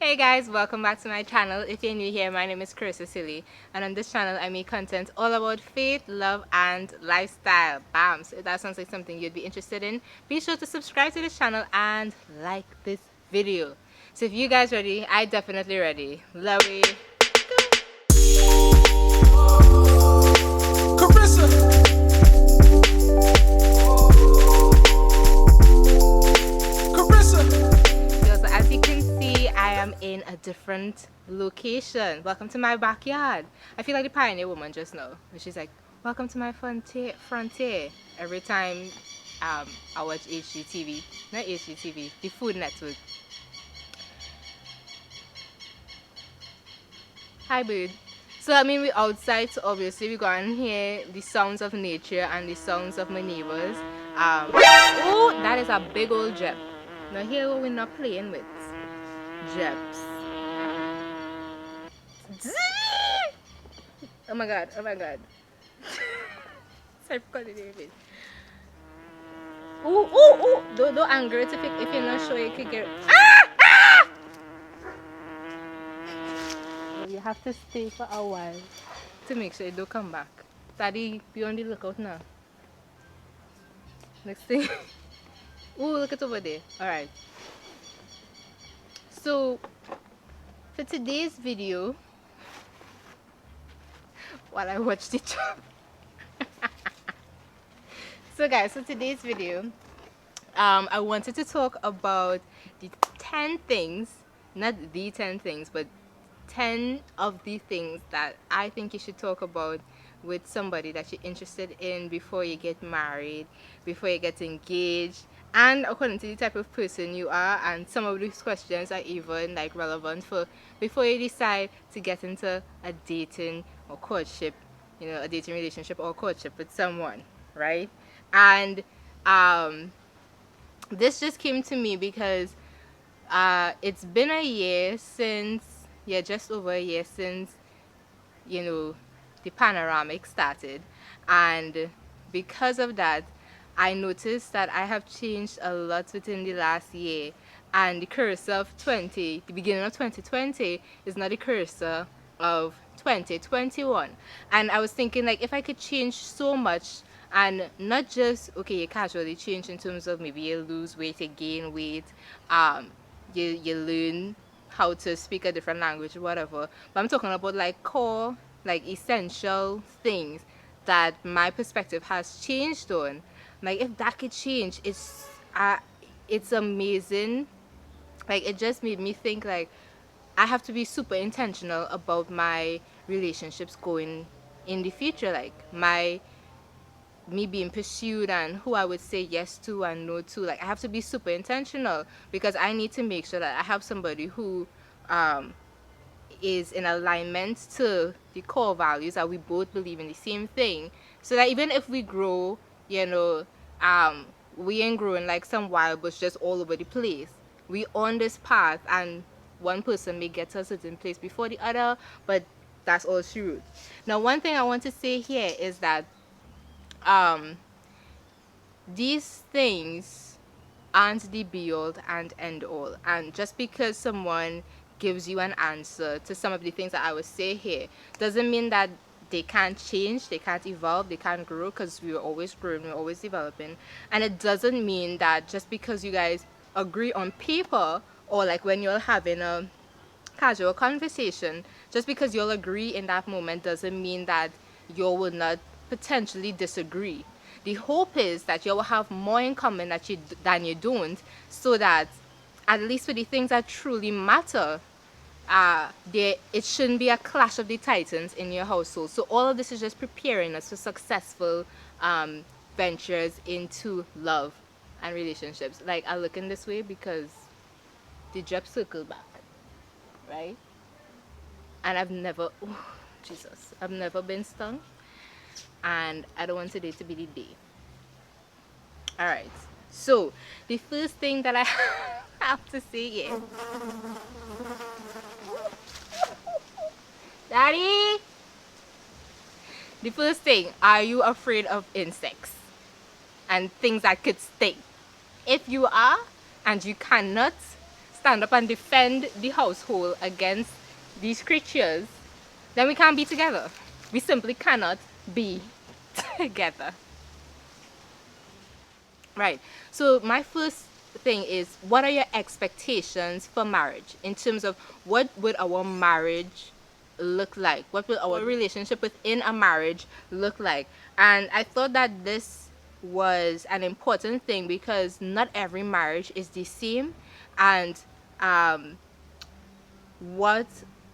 Hey guys, welcome back to my channel. If you're new here, my name is Charissasealey, and on this channel I make content all about faith, love, and lifestyle. Bam! So if that sounds like something you'd be interested in, be sure to subscribe to this channel and like this video. So if you guys ready, I definitely ready. Love it. So as you can see, I am in a different location. Welcome to my backyard. I feel like the pioneer woman just now. She's like, welcome to my frontier. Every time I watch HGTV. Not HGTV, the Food Network. Hi, bird. So I mean, we're outside, so obviously we go and hear the sounds of nature and the sounds of my neighbors. Oh, that is a big old jeb. Now here what we're not playing with. Jebs. Oh my god, oh my god. Sorry for calling it a. Ooh, ooh, ooh. Don't anger it if you're not sure you could get. Well, you have to stay for a while to make sure you don't come back. Daddy, be on the lookout now. Next thing. Ooh, look at over there. Alright. So, for today's video, while I watch the job. So guys, for today's video, I wanted to talk about the 10 things, not the 10 things, but 10 of the things that I think you should talk about with somebody that you're interested in before you get married, before you get engaged, and according to the type of person you are. And some of these questions are even like relevant for before you decide to get into a dating or courtship, a dating relationship or courtship with someone, right? And this just came to me because it's been a year since, just over a year since, the panoramic started. And because of that, I noticed that I have changed a lot within the last year. And the cursor of the beginning of 2020 is not the cursor of 2021. And I was thinking, like, if I could change so much, and not just, okay, you casually change in terms of maybe you lose weight, you gain weight, you learn how to speak a different language, whatever. But I'm talking about like core, like essential things that my perspective has changed on. Like if that could change, it's amazing. Like it just made me think like I have to be super intentional about my relationships going in the future, like me being pursued and who I would say yes to and no to. Like I have to be super intentional because I need to make sure that I have somebody who is in alignment to the core values, that we both believe in the same thing, so that even if we grow, we ain't growing like some wild bush just all over the place. We on this path, and one person may get to a certain place before the other, but that's all true. Now one thing I want to say here is that these things aren't the be all and end all. And just because someone gives you an answer to some of the things that I would say here doesn't mean that they can't change, they can't evolve, they can't grow, because we're always growing, we're always developing. And it doesn't mean that just because you guys agree on paper, or like when you're having a casual conversation, just because you'll agree in that moment doesn't mean that you will not potentially disagree. The hope is that you will have more in common than you don't, so that at least for the things that truly matter, it shouldn't be a clash of the titans in your household. So all of this is just preparing us for successful ventures into love and relationships. Like I look in this way because the job circle back, right? And I've never, oh, Jesus, I've never been stung, and I don't want today to be the day. All right, so the first thing that I have to say is, Daddy, the first thing, are you afraid of insects and things that could sting? If you are, and you cannot stand up and defend the household against these creatures, then we can't be together. We simply cannot be together. Right. So my first thing is, what are your expectations for marriage in terms of what would our marriage look like? What will our relationship within a marriage look like? And I thought that this was an important thing because not every marriage is the same, and um, what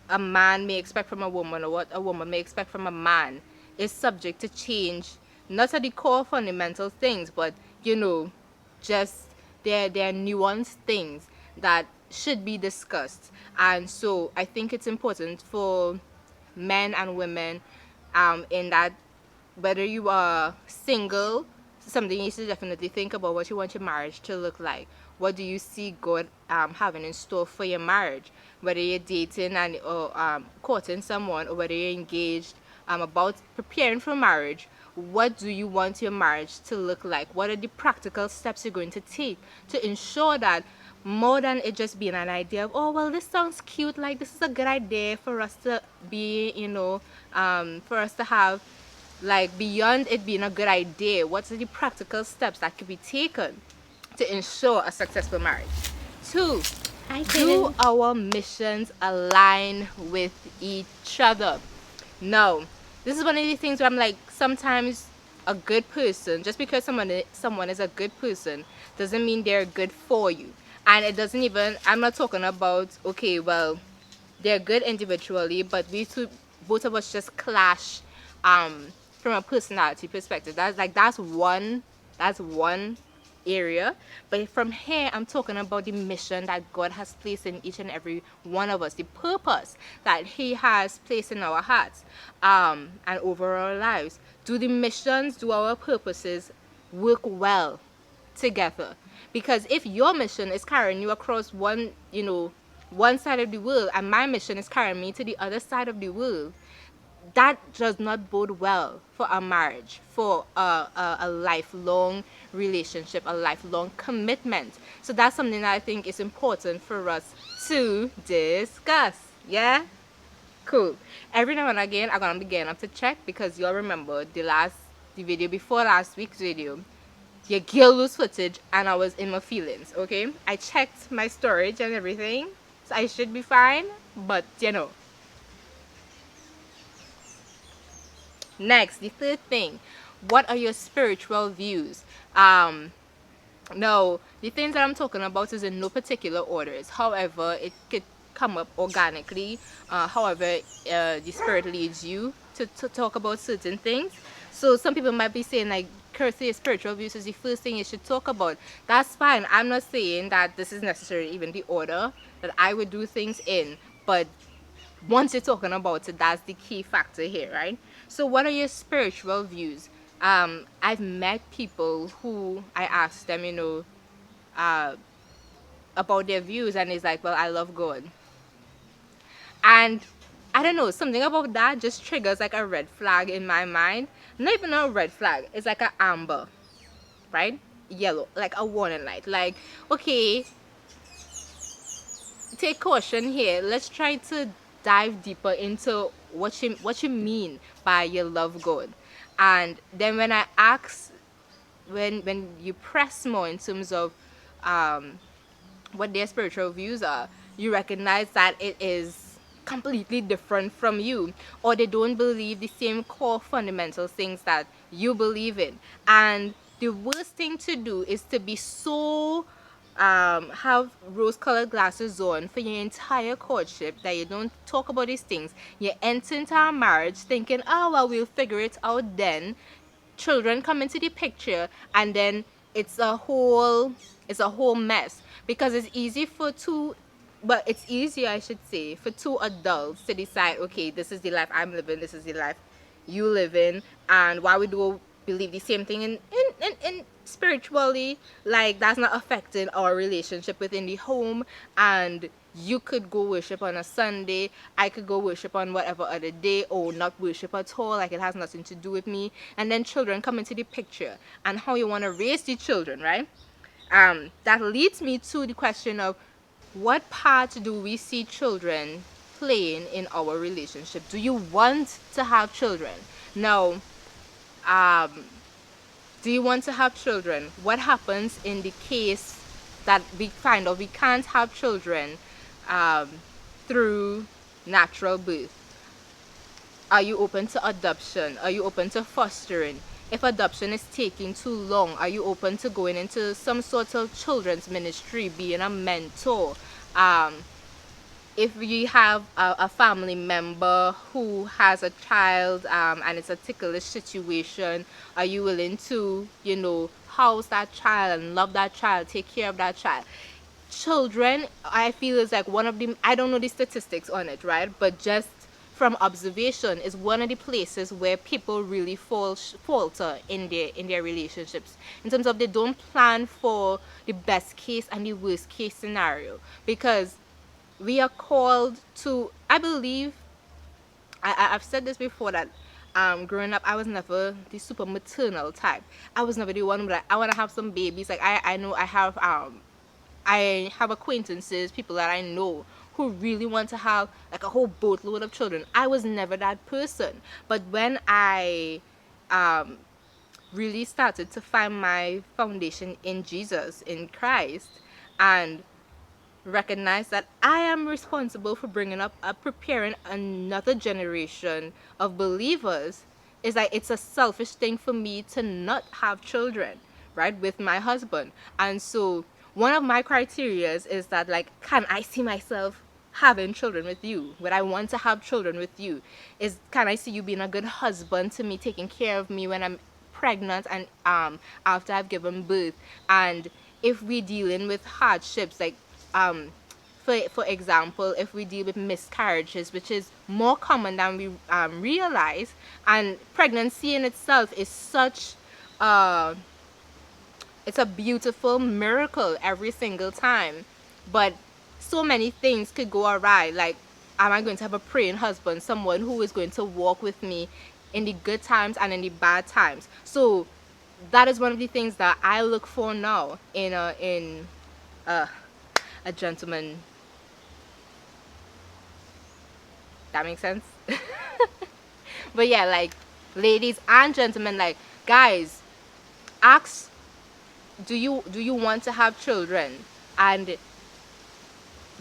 a man may expect from a woman or what a woman may expect from a man is subject to change, not at the core fundamental things, but you know, just there are nuanced things that should be discussed. And so I think it's important for men and women, in that whether you are single, something you should definitely think about what you want your marriage to look like. What do you see God having in store for your marriage? Whether you're dating and or courting someone, or whether you're engaged, about preparing for marriage, what do you want your marriage to look like? What are the practical steps you're going to take to ensure that, more than it just being an idea of, oh well, this sounds cute, like this is a good idea for us to be, for us to have, like beyond it being a good idea, what's the practical steps that could be taken to ensure a successful marriage? Two, do our missions align with each other? No. This is one of the things where I'm like, sometimes a good person, just because someone is a good person, doesn't mean they're good for you. And it doesn't even, I'm not talking about, okay, well, they're good individually, but we two, both of us just clash, from a personality perspective. That's one area. But from here, I'm talking about the mission that God has placed in each and every one of us, the purpose that He has placed in our hearts, and over our lives. Do the missions, do our purposes work well together? Because if your mission is carrying you across one side of the world, and my mission is carrying me to the other side of the world, that does not bode well for a marriage, for a lifelong relationship, a lifelong commitment. So that's something that I think is important for us to discuss. Yeah? Cool. Every now and again, I'm gonna be getting up to check, because you'll remember the video before last week's video. Your girl lose footage and I was in my feelings, okay? I checked my storage and everything, so I should be fine, but Next, the third thing, what are your spiritual views? No, the things that I'm talking about is in no particular orders. However, it could come up organically. However, the Spirit leads you to talk about certain things. So some people might be saying, like, Kirsty, spiritual views is the first thing you should talk about. That's fine. I'm not saying that this is necessarily even the order that I would do things in. But once you're talking about it, that's the key factor here, right? So what are your spiritual views? I've met people who I asked them, uh, about their views, and it's like, well, I love God. And I don't know, something about that just triggers like a red flag in my mind. Not even a red flag, it's like an amber, right? Yellow, like a warning light. Like, okay, take caution here. Let's try to dive deeper into what you mean by you love God. And then when I ask, when you press more in terms of what their spiritual views are, you recognize that it is completely different from you, or they don't believe the same core fundamental things that you believe in. And the worst thing to do is to be so have rose-colored glasses on for your entire courtship that you don't talk about these things. You enter into a marriage thinking, oh well, we'll figure it out then. Children come into the picture, and then it's a whole mess, because it's easy for two, but it's easier, I should say, for two adults to decide, okay, this is the life I'm living, this is the life you live in. And while we do believe the same thing in spiritually, like, that's not affecting our relationship within the home. And you could go worship on a Sunday, I could go worship on whatever other day, or not worship at all, like it has nothing to do with me. And then children come into the picture, and how you want to raise the children, right? That leads me to the question of, what part do we see children playing in our relationship? Do you want to have children? Now, um, do you want to have children? What happens in the case that we find out we can't have children um, through natural birth? Are you open to adoption? Are you open to fostering? If adoption is taking too long, are you open to going into some sort of children's ministry, being a mentor? Um, if you have a family member who has a child and it's a ticklish situation, are you willing to, house that child and love that child, take care of that child? Children, I feel, is like one of the, I don't know the statistics on it, right? But just from observation, is one of the places where people really falter in their relationships, in terms of they don't plan for the best case and the worst case scenario. Because we are called to, I believe, I've said this before, that growing up I was never the super maternal type. I was never the one who, like, I want to have some babies. Like, I know I have acquaintances, people that I know, who really want to have like a whole boatload of children. I was never that person. But when I um really started to find my foundation in Jesus, in Christ, and recognize that I am responsible for bringing up, preparing another generation of believers, is like it's a selfish thing for me to not have children, right, with my husband. And so one of my criterias is that, like, can I see myself having children with you? Would I want to have children with you? Is, can I see you being a good husband to me, taking care of me when I'm pregnant and after I've given birth? And if we dealing with hardships, like um for example, if we deal with miscarriages, which is more common than we realize, and pregnancy in itself is such uh it's a beautiful miracle every single time. But so many things could go awry. Like, am I going to have a praying husband, someone who is going to walk with me in the good times and in the bad times? So that is one of the things that I look for now in uh, a gentleman. That makes sense. But yeah, like, ladies and gentlemen, like, guys, ask, do you want to have children? And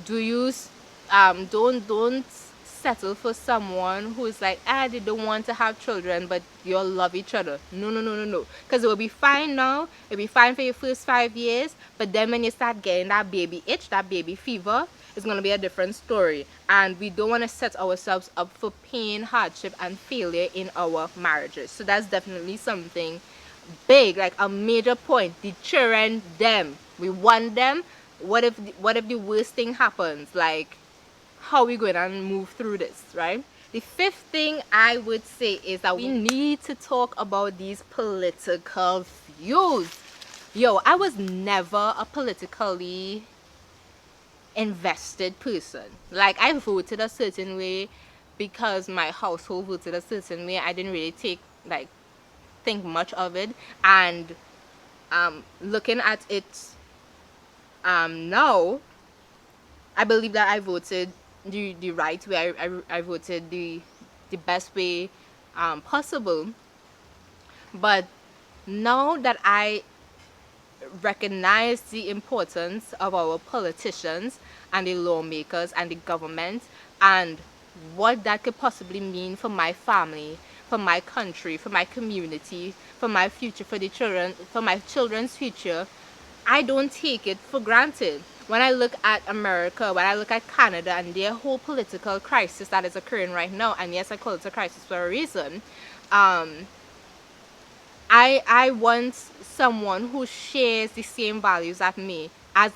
do you don't settle for someone who is like, they don't want to have children, but you all love each other. No, no, no, no, no. Because it will be fine now, it'll be fine for your first 5 years, but then when you start getting that baby itch, that baby fever, it's going to be a different story. And we don't want to set ourselves up for pain, hardship, and failure in our marriages. So that's definitely something big, like a major point. The children, them, we want them. What if the worst thing happens? Like, how are we going to move through this, right? The fifth thing I would say is that we need to talk about these political views. Yo, I was never a politically invested person. Like, I voted a certain way because my household voted a certain way. I didn't really think much of it. And looking at it now, I believe that I voted the right way. I voted the best way possible. But now that I recognize the importance of our politicians and the lawmakers and the government, and what that could possibly mean for my family, for my country, for my community, for my future, for the children, for my children's future, I don't take it for granted. When I look at America, when I look at Canada and their whole political crisis that is occurring right now, and yes, I call it a crisis for a reason, um, I want someone who shares the same values as me, as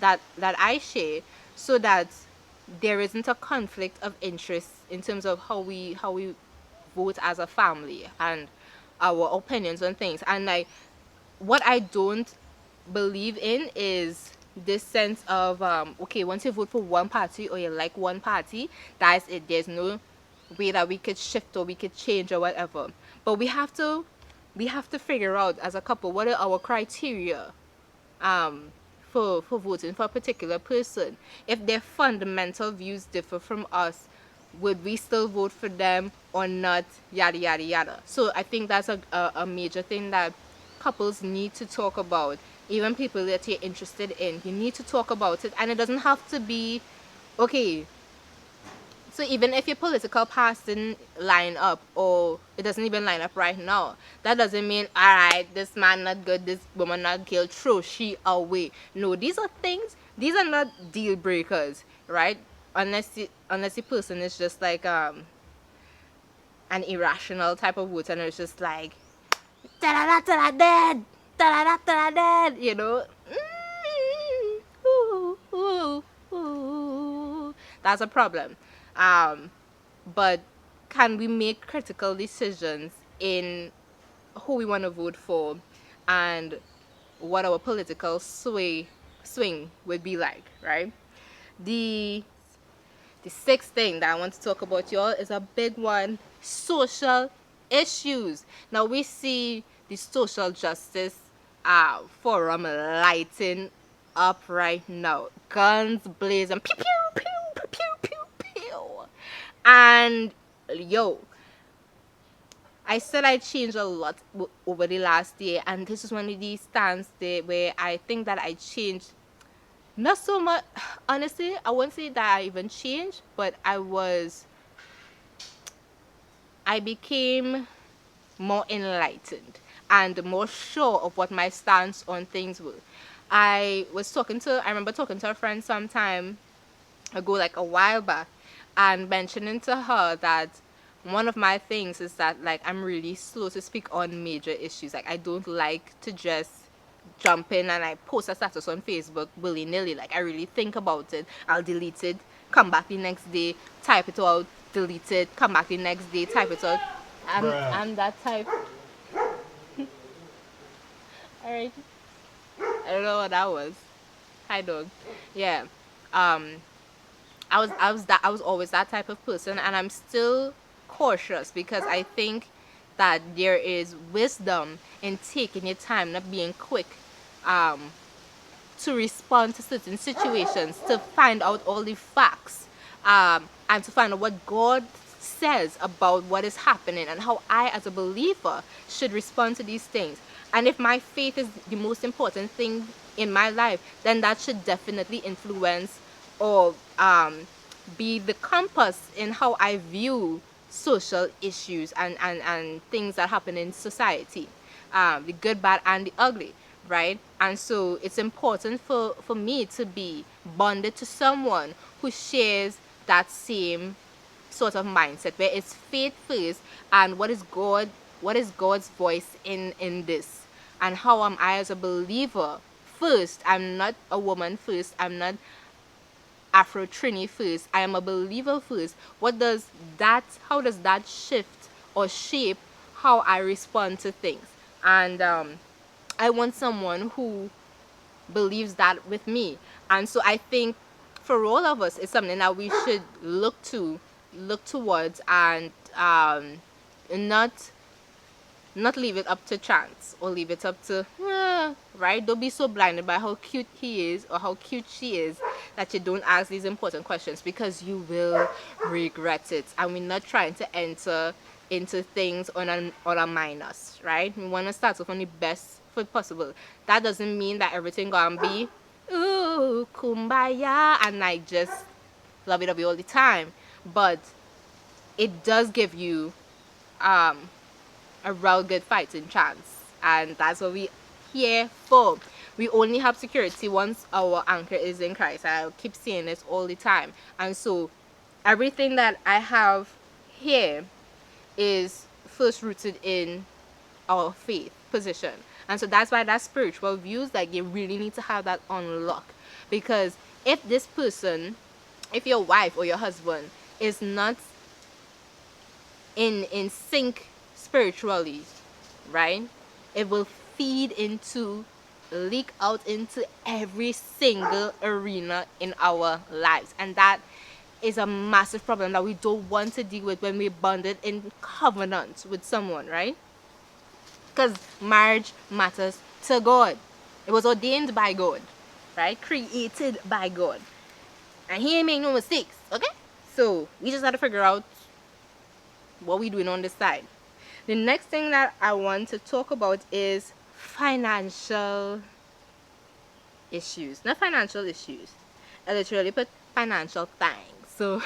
that I share, so that there isn't a conflict of interest in terms of how we vote as a family and our opinions on things. And like, what I don't believe in is this sense of okay, once you vote for one party or you like one party, that's it. There's no way that we could shift or we could change or whatever. But we have to figure out as a couple what are our criteria for voting for a particular person. If their fundamental views differ from us, would we still vote for them or not? Yada yada yada. So I think that's a major thing that couples need to talk about. Even people that you're interested in, you need to talk about it, and it doesn't have to be okay. So even if your political past didn't line up, or it doesn't even line up right now, that doesn't mean, all right, this man not good, this woman not killed, throw she away. No, these are things. These are not deal breakers, right? Unless the person is just like an irrational type of voter, and it's just like da da da da dead, da da da dead, you know. Ooh, ooh, ooh. That's a problem. Um, but can we make critical decisions in who we want to vote for and what our political swing would be like, right? The the sixth thing that I want to talk about, y'all, is a big one: social issues. Now we see the social justice forum lighting up right now, guns blazing, pew pew pew pew pew pew pew, and yo, I said I changed a lot over the last year, and this is one of these stands there where I think that I changed. Not so much, honestly. I won't say that I even changed, but I became more enlightened and more sure of what my stance on things were. I remember talking to a friend sometime ago, like a while back, and mentioning to her that one of my things is that, like, I'm really slow to speak on major issues. Like, I don't like to just jump in and I post a status on Facebook willy nilly. Like, I really think about it. I'll delete it, come back the next day, type it out, delete it, come back the next day, type it out. I'm that type. All right. I don't know what that was. Hi, dog. Yeah. Um, I was always that type of person, and I'm still cautious because I think that there is wisdom in taking your time, not being quick um, to respond to certain situations, to find out all the facts, and to find out what God says about what is happening and how I, as a believer, should respond to these things. And if my faith is the most important thing in my life, then that should definitely influence or be the compass in how I view social issues and things that happen in society, the good, bad, and the ugly, right? And so it's important for me to be bonded to someone who shares that same sort of mindset, where it's faith first and what is God's voice in this, and how am I as a believer first. I'm not a woman first, I'm not Afro Trini first, I am a believer first. How does that shift or shape how I respond to things? And I want someone who believes that with me. And so I think for all of us, it's something that we should look towards, and not not leave it up to chance or leave it up to right. Don't be so blinded by how cute he is or how cute she is that you don't ask these important questions, because you will regret it. And we're not trying to enter into things on a minus, right? We want to start off on the best foot possible. That doesn't mean that everything gonna be ooh kumbaya and like just lovey dovey all the time, but it does give you um a real good fighting chance, and that's what we here for. We only have security once our anchor is in Christ. I keep saying this all the time, and so everything that I have here is first rooted in our faith position. And so that's why that spiritual views, like, you really need to have that on lock, because if this person, if your wife or your husband is not in sync spiritually, right, it will leak out into every single arena in our lives. And that is a massive problem that we don't want to deal with when we're bonded in covenant with someone, right? Because marriage matters to God. It was ordained by God. right? Created by God. And he ain't make no mistakes, okay? So we just gotta figure out what we doing on this side. The next thing that I want to talk about is financial issues. Not financial issues. I literally put financial things. So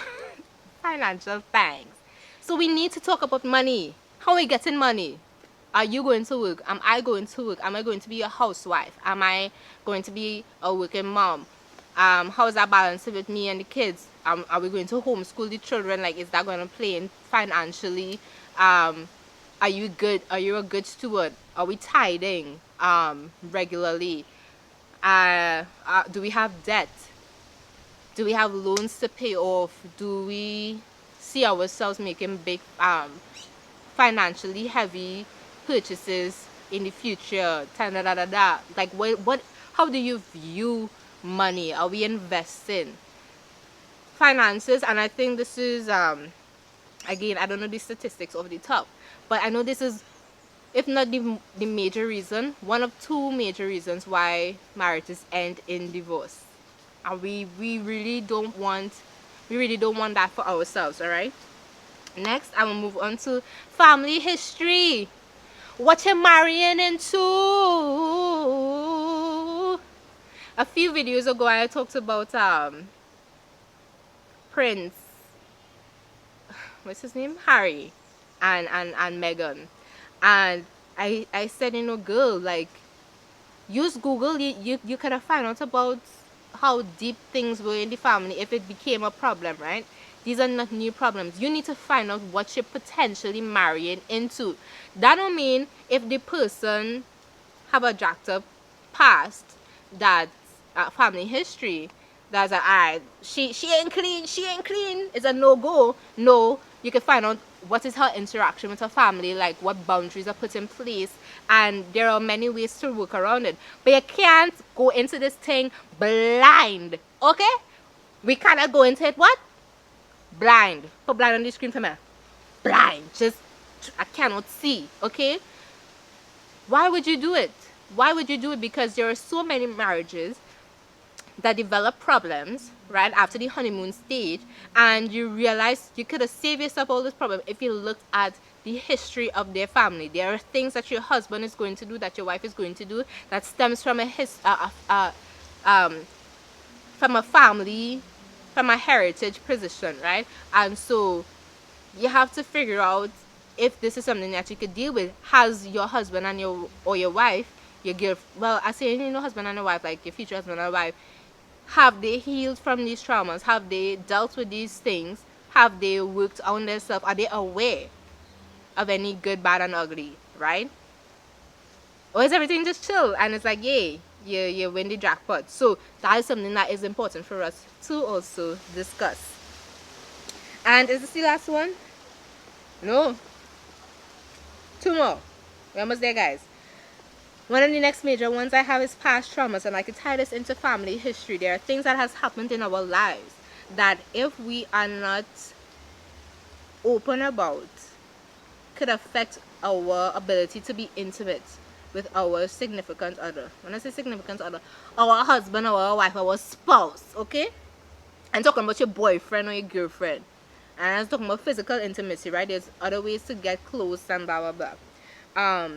financial things. So we need to talk about money. How are we getting money? Are you going to work? Am I going to work? Am I going to be a housewife? Am I going to be a working mom? How is that balancing with me and the kids? Are we going to homeschool the children? Like, is that going to play in financially? Are you good? Are you a good steward? Are we tithing regularly? Do we have debt? Do we have loans to pay off? Do we see ourselves making big financially heavy purchases in the future? Da, da, da, da, da. Like what how do you view money? Are we investing? Finances, and I think this is again, I don't know the statistics off the top, but I know this is, if not the major reason, one of two major reasons why marriages end in divorce. And we really don't want that for ourselves, all right? Next, I will move on to family history. What you're marrying into. A few videos ago, I talked about Prince, what's his name, Harry, and Meghan, and I said, you know, girl, like, use Google. You could have found out about how deep things were in the family if it became a problem, right? These are not new problems. You need to find out what you're potentially marrying into. That don't mean if the person have a jacked up past, that family history, that's a she ain't clean, she ain't clean, it's a no-go. No, you can find out what is her interaction with her family, like what boundaries are put in place, and there are many ways to work around it. But you can't go into this thing blind, okay? We cannot go into it what? Blind. Put blind on the screen for me. Blind. Just, I cannot see, okay? Why would you do it? Why would you do it? Because there are so many marriages that develop problems right after the honeymoon stage, and you realize you could have saved yourself all this problem if you looked at the history of their family. There are things that your husband is going to do, that your wife is going to do, that stems from from a family, from a heritage position, right? And so you have to figure out if this is something that you could deal with. Has your husband and your wife, your girl, well, I say, you know, husband and your wife, like your future husband and wife, have they healed from these traumas? Have they dealt with these things? Have they worked on themselves? Are they aware of any good, bad, and ugly, right? Or is everything just chill and it's like, yay, you win the jackpot? So that is something that is important for us to also discuss. And is this the last one? No. Two more. We're almost there, guys. One of the next major ones I have is past traumas, and I could tie this into family history. There are things that has happened in our lives that if we are not open about, could affect our ability to be intimate with our significant other. When I say significant other, our husband, our wife, our spouse, okay? I'm talking about your boyfriend or your girlfriend. And I'm talking about physical intimacy, right? There's other ways to get close and blah, blah, blah.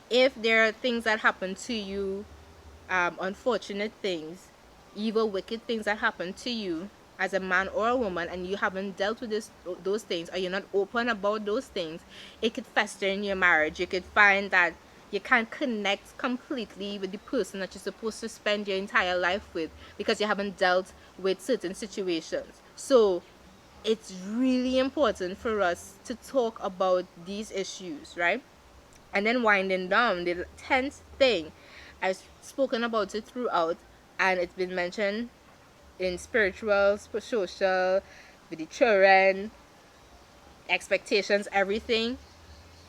If there are things that happen to you, unfortunate things, evil, wicked things that happen to you as a man or a woman, and you haven't dealt with those things, or you're not open about those things, it could fester in your marriage. You could find that you can't connect completely with the person that you're supposed to spend your entire life with because you haven't dealt with certain situations. So it's really important for us to talk about these issues, right? And then winding down, the 10th thing, I've spoken about it throughout, and it's been mentioned in spiritual, social, with the children, expectations, everything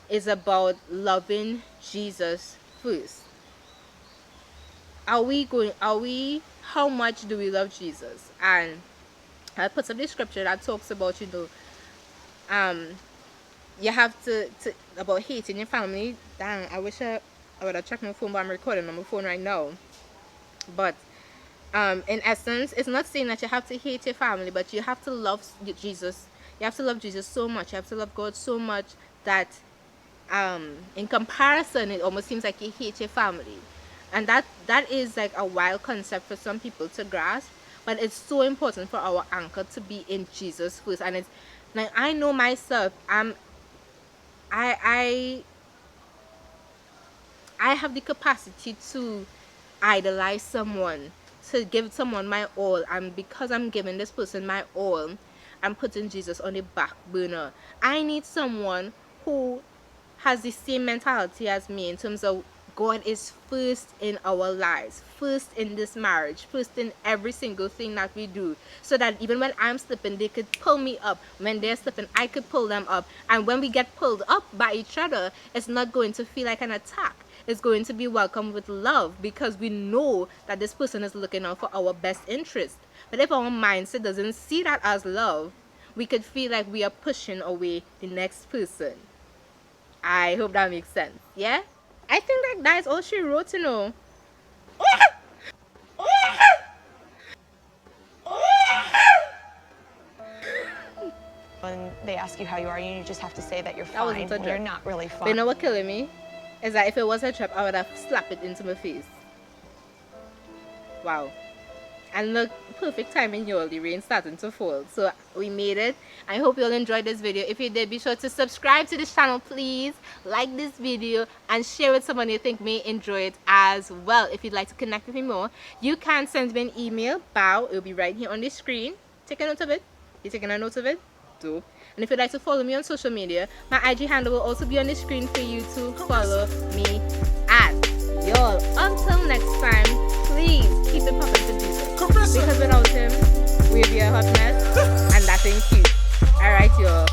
is about loving Jesus first. How much do we love Jesus? And I put up the scripture that talks about, um, you have to about hating your family. Dang, I wish I would have checked my phone, but I'm recording on my phone right now. But In essence, it's not saying that you have to hate your family, but you have to love Jesus. You have to love Jesus so much. You have to love God so much that, in comparison, it almost seems like you hate your family, and that is like a wild concept for some people to grasp. But it's so important for our anchor to be in Jesus first, and it's like I know myself. I I have the capacity to idolize someone, to give someone my all, and because I'm giving this person my all, I'm putting Jesus on the back burner. I need someone who has the same mentality as me in terms of God is first in our lives, first in this marriage, first in every single thing that we do, so that even when I'm slipping, they could pull me up. When they're slipping, I could pull them up. And when we get pulled up by each other, it's not going to feel like an attack. It's going to be welcomed with love, because we know that this person is looking out for our best interest. But if our mindset doesn't see that as love, we could feel like we are pushing away the next person. I hope that makes sense. Yeah? I think like that is all she wrote, you know. When they ask you how you are, you just have to say that you're That fine wasn't a when you're joke. not really But fine. you know what killing me? Is that if it was a trap, I would have slapped it into my face. Wow. And look, perfect timing, y'all. The rain starting to fall. So we made it. I hope you all enjoyed this video. If you did, be sure to subscribe to this channel, please. Like this video and share with someone you think may enjoy it as well. If you'd like to connect with me more, you can send me an email. Bow. It'll be right here on the screen. Take a note of it. You taking a note of it? Dope. And if you'd like to follow me on social media, my IG handle will also be on the screen for you to follow me at. Y'all, until next time, please keep it poppin' for Jesus. Because without him, we'll be a hot mess, and that ain't cute. Alright, y'all.